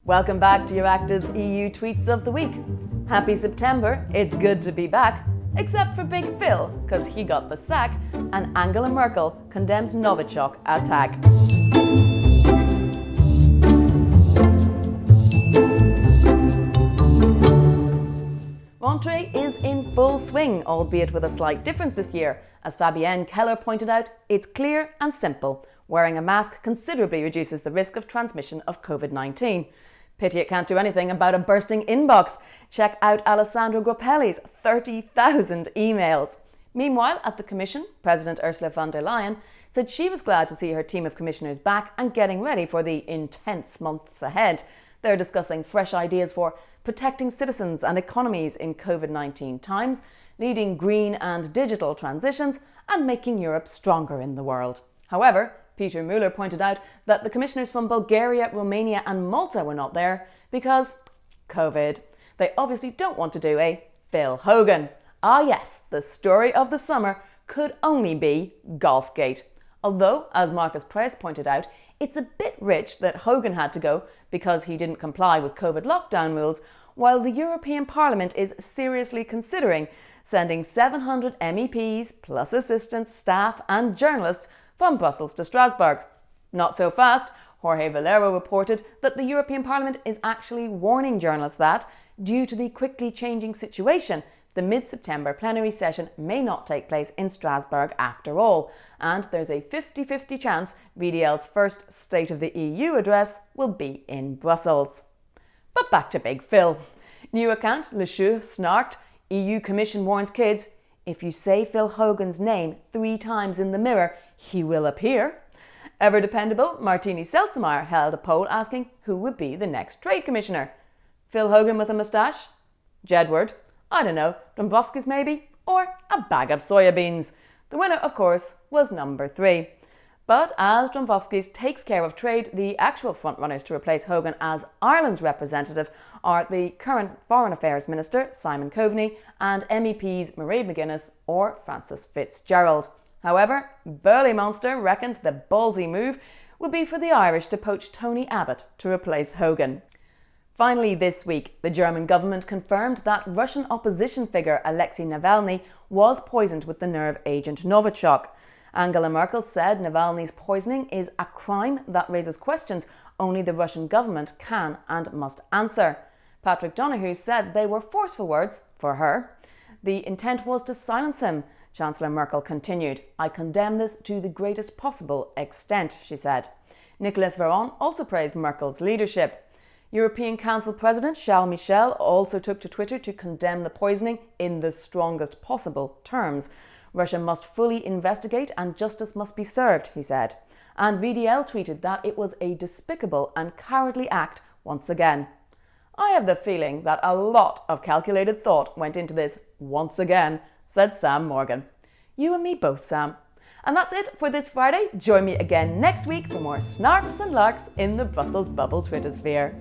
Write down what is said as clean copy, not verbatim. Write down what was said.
Welcome back to your Actors EU Tweets of the Week. Happy September, it's good to be back. Except for Big Phil, because he got the sack, and Angela Merkel condemns novichok attack. Rentrée is in full swing, albeit with a slight difference this year. As Fabienne Keller pointed out, it's clear and simple. Wearing a mask considerably reduces the risk of transmission of COVID-19. Pity it can't do anything about a bursting inbox. Check out Alessandro Grappelli's 30,000 emails. Meanwhile, at the Commission, President Ursula von der Leyen said she was glad to see her team of commissioners back and getting ready for the intense months ahead. They're discussing fresh ideas for protecting citizens and economies in COVID-19 times, leading green and digital transitions, and making Europe stronger in the world. However, Peter Müller pointed out that the commissioners from Bulgaria, Romania and Malta were not there because COVID. They obviously don't want to do a Phil Hogan. Ah yes, the story of the summer could only be Golfgate. Although, as Marcus Press pointed out, it's a bit rich that Hogan had to go because he didn't comply with COVID lockdown rules, while the European Parliament is seriously considering sending 700 MEPs, plus assistants, staff and journalists from Brussels to Strasbourg. Not so fast. Jorge Valero reported that the European Parliament is actually warning journalists that, due to the quickly changing situation, the mid-September plenary session may not take place in Strasbourg after all, and there's a 50-50 chance VDL's first State of the EU address will be in Brussels. But back to Big Phil. New account Le Chou snarked, EU Commission warns kids, if you say Phil Hogan's name 3 times in the mirror, he will appear. Ever dependable Martini Seltzemeyer held a poll asking who would be the next trade commissioner. Phil Hogan with a moustache? Jedward? I don't know, Dombrovskis maybe? Or a bag of soya beans? The winner, of course, was number 3. But as Dombrovskis takes care of trade, the actual frontrunners to replace Hogan as Ireland's representative are the current Foreign Affairs Minister, Simon Coveney, and MEPs Mairead McGuinness or Francis Fitzgerald. However, Burley Monster reckoned the ballsy move would be for the Irish to poach Tony Abbott to replace Hogan. Finally this week, the German government confirmed that Russian opposition figure Alexei Navalny was poisoned with the nerve agent novichok. Angela Merkel said Navalny's poisoning is a crime that raises questions only the Russian government can and must answer. Patrick Donoghue said they were forceful words for her. The intent was to silence him. Chancellor Merkel continued, I condemn this to the greatest possible extent, she said. Nicolas Véran also praised Merkel's leadership. European Council President Charles Michel also took to Twitter to condemn the poisoning in the strongest possible terms. Russia must fully investigate and justice must be served, he said. And VDL tweeted that it was a despicable and cowardly act once again. I have the feeling that a lot of calculated thought went into this once again, said Sam Morgan. You and me both, Sam. And that's it for this Friday. Join me again next week for more snarks and larks in the Brussels bubble Twitter sphere.